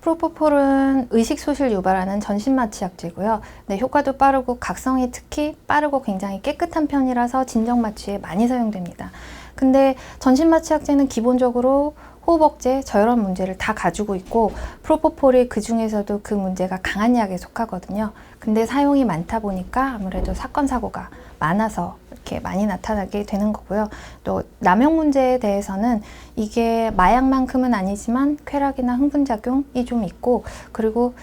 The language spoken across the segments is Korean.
프로포폴은 의식소실 유발하는 전신마취약제고요. 네, 효과도 빠르고 각성이 특히 빠르고 굉장히 깨끗한 편이라서 진정마취에 많이 사용됩니다. 근데 전신마취약제는 기본적으로 호흡억제, 저혈압 문제를 다 가지고 있고 프로포폴이 그 중에서도 그 문제가 강한 약에 속하거든요. 근데 사용이 많다 보니까 아무래도 사건, 사고가 많아서 이렇게 많이 나타나게 되는 거고요. 또 남용 문제에 대해서는 이게 마약만큼은 아니지만 쾌락이나 흥분작용이 좀 있고, 그리고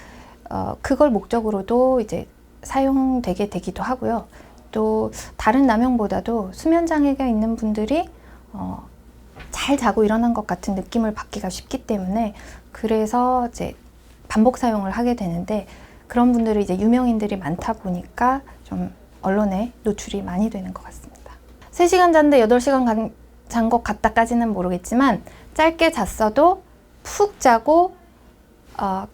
그걸 목적으로도 이제 사용되게 되기도 하고요. 또 다른 남용보다도 수면장애가 있는 분들이 잘 자고 일어난 것 같은 느낌을 받기가 쉽기 때문에 그래서 이제 반복 사용을 하게 되는데, 그런 분들이 이제 유명인들이 많다 보니까 좀 언론에 노출이 많이 되는 것 같습니다. 3시간 잤는데 8시간 잔 것 같다까지는 모르겠지만 짧게 잤어도 푹 자고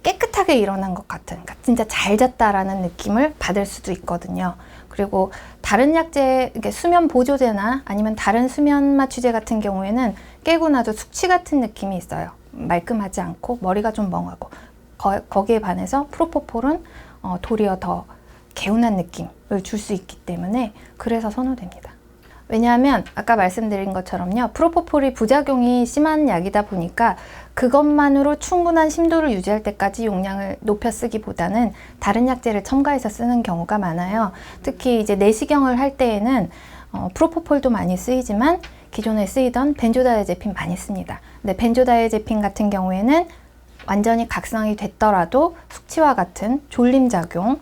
깨끗하게 일어난 것 같은, 그러니까 진짜 잘 잤다라는 느낌을 받을 수도 있거든요. 그리고 다른 약제, 수면 보조제나 아니면 다른 수면 마취제 같은 경우에는 깨고 나도 숙취 같은 느낌이 있어요. 말끔하지 않고 머리가 좀 멍하고, 거기에 반해서 프로포폴은 도리어 더 개운한 느낌을 줄 수 있기 때문에 그래서 선호됩니다. 왜냐하면 아까 말씀드린 것처럼요, 프로포폴이 부작용이 심한 약이다 보니까 그것만으로 충분한 심도를 유지할 때까지 용량을 높여 쓰기보다는 다른 약제를 첨가해서 쓰는 경우가 많아요. 특히 이제 내시경을 할 때에는 프로포폴도 많이 쓰이지만 기존에 쓰이던 벤조다이아제핀 많이 씁니다. 근데 벤조다이아제핀 같은 경우에는 완전히 각성이 됐더라도 숙취와 같은 졸림작용,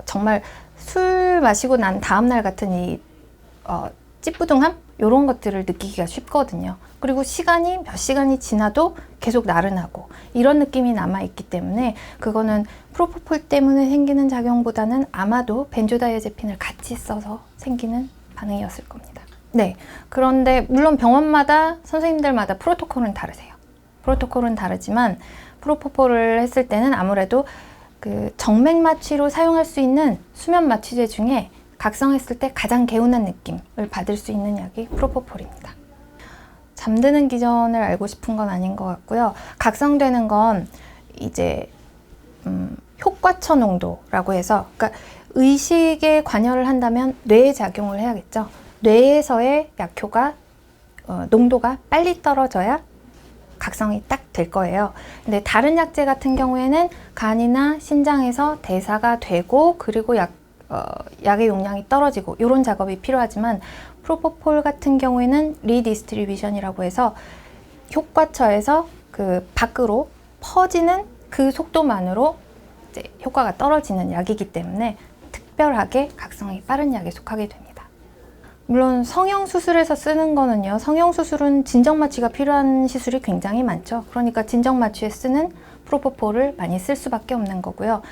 정말 술 마시고 난 다음날 같은 이 찌뿌둥함? 이런 것들을 느끼기가 쉽거든요. 그리고 시간이 몇 시간이 지나도 계속 나른하고 이런 느낌이 남아있기 때문에 그거는 프로포폴 때문에 생기는 작용보다는 아마도 벤조다이아제핀을 같이 써서 생기는 반응이었을 겁니다. 네, 그런데 물론 병원마다 선생님들마다 프로토콜은 다르세요. 프로토콜은 다르지만 프로포폴을 했을 때는 아무래도 그 정맥 마취로 사용할 수 있는 수면 마취제 중에 각성했을 때 가장 개운한 느낌을 받을 수 있는 약이 프로포폴입니다. 잠드는 기전을 알고 싶은 건 아닌 것 같고요. 각성되는 건 이제 효과처 농도라고 해서, 그러니까 의식에 관여를 한다면 뇌에 작용을 해야겠죠. 뇌에서의 약효가 농도가 빨리 떨어져야 각성이 딱 될 거예요. 근데 다른 약제 같은 경우에는 간이나 신장에서 대사가 되고 그리고 약의 용량이 떨어지고 이런 작업이 필요하지만 프로포폴 같은 경우에는 리디스트리뷰션이라고 해서 효과처에서 그 밖으로 퍼지는 그 속도만으로 이제 효과가 떨어지는 약이기 때문에 특별하게 각성이 빠른 약에 속하게 됩니다. 물론 성형수술에서 쓰는 거는요, 성형수술은 진정마취가 필요한 시술이 굉장히 많죠. 그러니까 진정마취에 쓰는 프로포폴을 많이 쓸 수밖에 없는 거고요.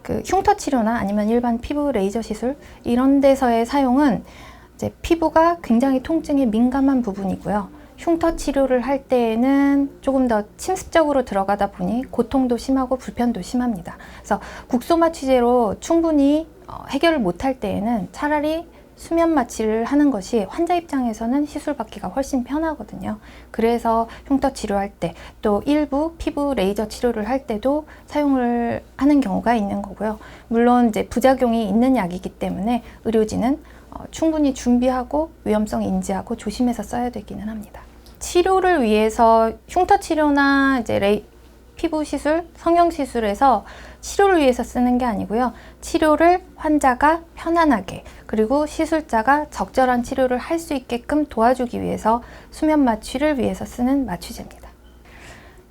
그 흉터 치료나 아니면 일반 피부 레이저 시술 이런 데서의 사용은 이제 피부가 굉장히 통증에 민감한 부분이고요. 흉터 치료를 할 때에는 조금 더 침습적으로 들어가다 보니 고통도 심하고 불편도 심합니다. 그래서 국소 마취제로 충분히 해결을 못할 때에는 차라리 수면 마취를 하는 것이 환자 입장에서는 시술 받기가 훨씬 편하거든요. 그래서 흉터 치료할 때, 또 일부 피부 레이저 치료를 할 때도 사용을 하는 경우가 있는 거고요. 물론 이제 부작용이 있는 약이기 때문에 의료진은 충분히 준비하고 위험성 인지하고 조심해서 써야 되기는 합니다. 치료를 위해서 흉터 치료나 이제 피부 시술, 성형 시술에서 치료를 위해서 쓰는 게 아니고요. 치료를 환자가 편안하게, 그리고 시술자가 적절한 치료를 할 수 있게끔 도와주기 위해서 수면 마취를 위해서 쓰는 마취제입니다.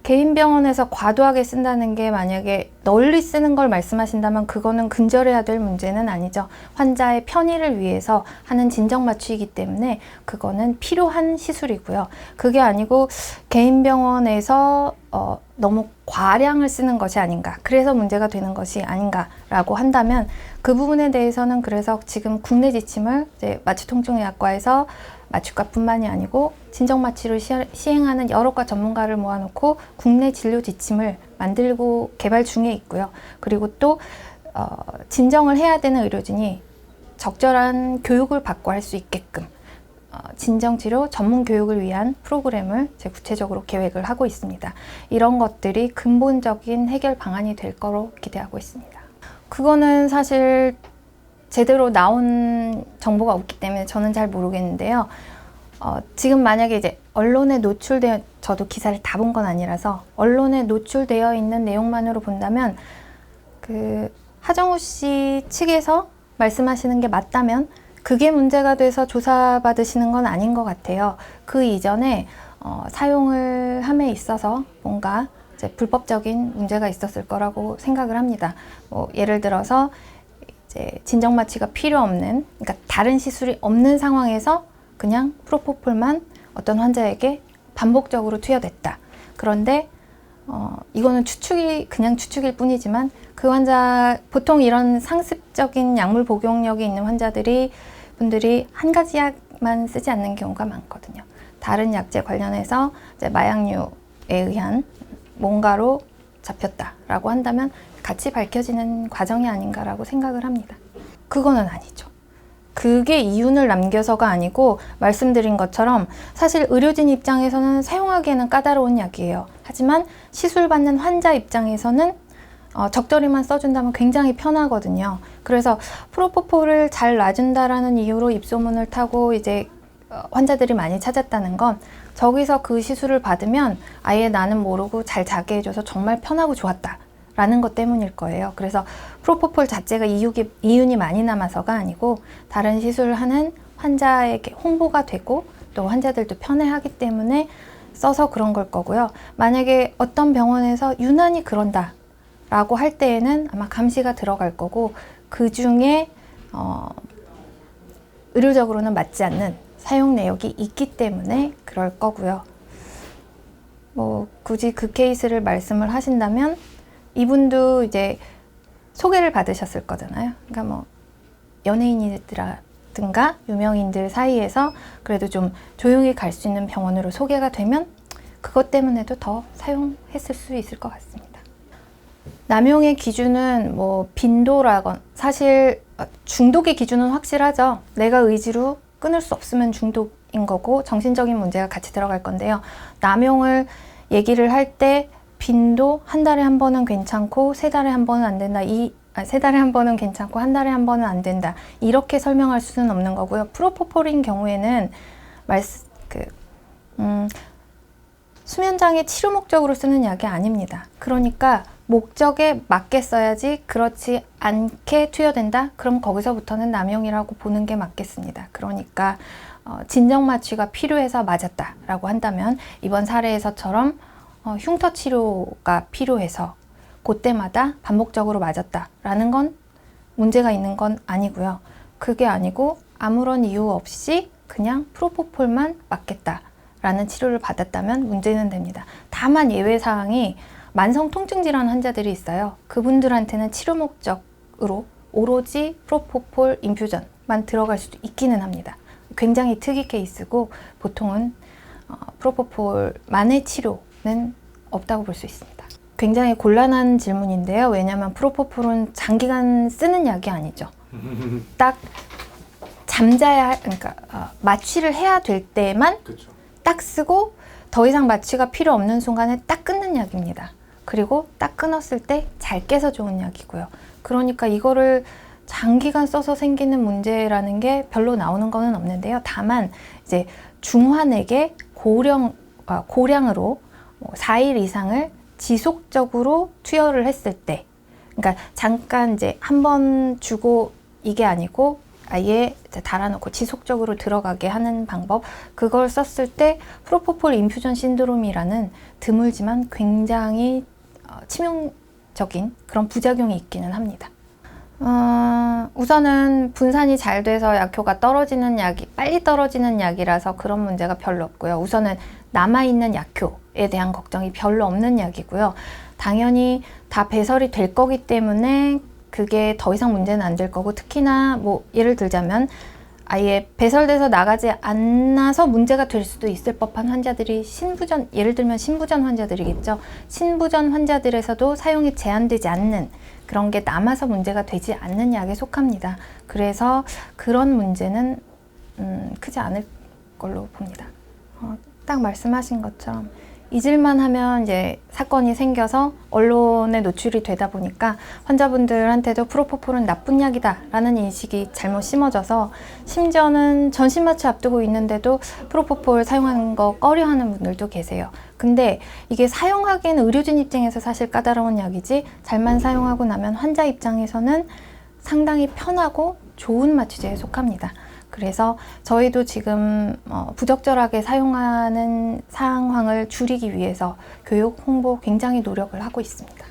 개인 병원에서 과도하게 쓴다는 게 만약에 널리 쓰는 걸 말씀하신다면 그거는 근절해야 될 문제는 아니죠. 환자의 편의를 위해서 하는 진정 마취이기 때문에 그거는 필요한 시술이고요. 그게 아니고 개인 병원에서 너무 과량을 쓰는 것이 아닌가, 그래서 문제가 되는 것이 아닌가라고 한다면 그 부분에 대해서는 그래서 지금 국내 지침을 이제 마취통증의학과에서 마취과뿐만이 아니고 진정마취를 시행하는 여러 과 전문가를 모아놓고 국내 진료 지침을 만들고 개발 중에 있고요. 그리고 또 진정을 해야 되는 의료진이 적절한 교육을 받고 할 수 있게끔 진정치료 전문 교육을 위한 프로그램을 이제 구체적으로 계획을 하고 있습니다. 이런 것들이 근본적인 해결 방안이 될 거로 기대하고 있습니다. 그거는 사실 제대로 나온 정보가 없기 때문에 저는 잘 모르겠는데요. 지금 만약에 이제 언론에 노출되어, 저도 기사를 다 본 건 아니라서 언론에 노출되어 있는 내용만으로 본다면 그 하정우 씨 측에서 말씀하시는 게 맞다면 그게 문제가 돼서 조사받으시는 건 아닌 것 같아요. 그 이전에 사용을 함에 있어서 뭔가 이제 불법적인 문제가 있었을 거라고 생각을 합니다. 뭐 예를 들어서 이제 진정 마취가 필요 없는, 그러니까 다른 시술이 없는 상황에서 그냥 프로포폴만 어떤 환자에게 반복적으로 투여됐다. 그런데 이거는 그냥 추측일 뿐이지만 그 환자, 보통 이런 상습적인 약물 복용력이 있는 분들이 한 가지 약만 쓰지 않는 경우가 많거든요. 다른 약제 관련해서 이제 마약류에 의한 뭔가로 잡혔다라고 한다면 같이 밝혀지는 과정이 아닌가라고 생각을 합니다. 그거는 아니죠. 그게 이윤을 남겨서가 아니고 말씀드린 것처럼 사실 의료진 입장에서는 사용하기에는 까다로운 약이에요. 하지만 시술받는 환자 입장에서는 적절히만 써준다면 굉장히 편하거든요. 그래서 프로포폴을 잘 놔준다라는 이유로 입소문을 타고 이제 환자들이 많이 찾았다는 건 저기서 그 시술을 받으면 아예 나는 모르고 잘 자게 해줘서 정말 편하고 좋았다 라는 것 때문일 거예요. 그래서 프로포폴 자체가 이윤이 많이 남아서가 아니고 다른 시술을 하는 환자에게 홍보가 되고 또 환자들도 편해하기 때문에 써서 그런 걸 거고요. 만약에 어떤 병원에서 유난히 그런다 라고 할 때에는 아마 감시가 들어갈 거고 그 중에 의료적으로는 맞지 않는 사용 내역이 있기 때문에 그럴 거고요. 뭐 굳이 그 케이스를 말씀을 하신다면 이분도 이제 소개를 받으셨을 거잖아요. 그러니까 뭐 연예인이라든가 유명인들 사이에서 그래도 좀 조용히 갈 수 있는 병원으로 소개가 되면 그것 때문에도 더 사용했을 수 있을 것 같습니다. 남용의 기준은 뭐 빈도라건 사실 중독의 기준은 확실하죠. 내가 의지로 끊을 수 없으면 중독인 거고 정신적인 문제가 같이 들어갈 건데요. 남용을 얘기를 할 때 빈도 한 달에 한 번은 괜찮고 세 달에 한 번은 안 된다. 세 달에 한 번은 괜찮고 한 달에 한 번은 안 된다. 이렇게 설명할 수는 없는 거고요. 프로포폴인 경우에는 수면장애 치료 목적으로 쓰는 약이 아닙니다. 그러니까 목적에 맞게 써야지 그렇지 않게 투여된다? 그럼 거기서부터는 남용이라고 보는 게 맞겠습니다. 그러니까 진정 마취가 필요해서 맞았다라고 한다면 이번 사례에서처럼 흉터 치료가 필요해서 그때마다 반복적으로 맞았다라는 건 문제가 있는 건 아니고요. 그게 아니고 아무런 이유 없이 그냥 프로포폴만 맞겠다라는 치료를 받았다면 문제는 됩니다. 다만 예외사항이 만성 통증 질환 환자들이 있어요. 그분들한테는 치료 목적으로 오로지 프로포폴 인퓨전만 들어갈 수도 있기는 합니다. 굉장히 특이 케이스고 보통은 프로포폴만의 치료는 없다고 볼 수 있습니다. 굉장히 곤란한 질문인데요. 왜냐하면 프로포폴은 장기간 쓰는 약이 아니죠. 딱 그러니까 마취를 해야 될 때만 그쵸. 딱 쓰고 더 이상 마취가 필요 없는 순간에 딱 끊는 약입니다. 그리고 딱 끊었을 때 잘 깨서 좋은 약이고요. 그러니까 이거를 장기간 써서 생기는 문제라는 게 별로 나오는 거는 없는데요. 다만 이제 중환에게 고량으로 4일 이상을 지속적으로 투여를 했을 때, 그러니까 잠깐 이제 한 번 주고 이게 아니고 아예 달아놓고 지속적으로 들어가게 하는 방법, 그걸 썼을 때 프로포폴 인퓨전 신드롬이라는 드물지만 굉장히 치명적인 그런 부작용이 있기는 합니다. 우선은 분산이 잘 돼서 약효가 빨리 떨어지는 약이라서 그런 문제가 별로 없고요. 우선은 남아있는 약효에 대한 걱정이 별로 없는 약이고요. 당연히 다 배설이 될 거기 때문에 그게 더 이상 문제는 안 될 거고, 특히나 뭐 예를 들자면 아예 배설돼서 나가지 않아서 문제가 될 수도 있을 법한 환자들이 예를 들면 신부전 환자들이겠죠. 신부전 환자들에서도 사용이 제한되지 않는 그런 게 남아서 문제가 되지 않는 약에 속합니다. 그래서 그런 문제는 크지 않을 걸로 봅니다. 딱 말씀하신 것처럼 잊을만 하면 이제 사건이 생겨서 언론에 노출이 되다 보니까 환자분들한테도 프로포폴은 나쁜 약이다라는 인식이 잘못 심어져서 심지어는 전신마취 앞두고 있는데도 프로포폴 사용하는 거 꺼려하는 분들도 계세요. 근데 이게 사용하기에는 의료진 입장에서 사실 까다로운 약이지 잘만 사용하고 나면 환자 입장에서는 상당히 편하고 좋은 마취제에 속합니다. 그래서 저희도 지금 부적절하게 사용하는 상황을 줄이기 위해서 교육, 홍보 굉장히 노력을 하고 있습니다.